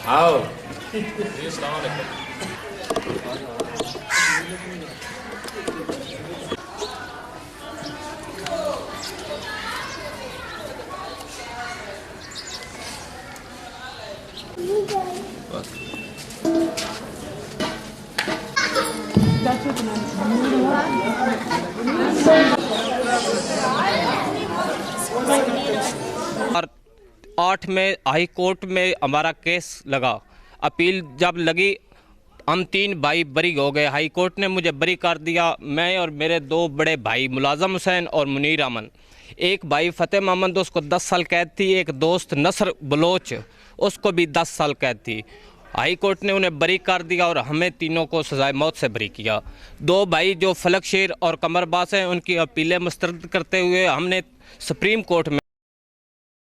आओ। 8 में high court में हमारा केस लगा। अपील जब लगी हम 3 भाई बरी हो गए। हाई कोर्ट ने मुझे बरी कर दिया। मैं और मेरे 2 बड़े भाई मुलाजम हुसैन और मुनीर अमन। एक भाई फतेह मोहम्मद, उसको 10 साल कैद थी। एक दोस्त नसर बलोच, उसको भी 10 साल कैद थी। हाई कोर्ट ने उन्हें बरी कर दिया और हमें तीनों को सजाए मौत से बरी किया। 2 भाई जो फलक शेर और कमरबास हैं, उनकी अपीलें मुस्तरद करते हुए हमने सुप्रीम कोर्ट में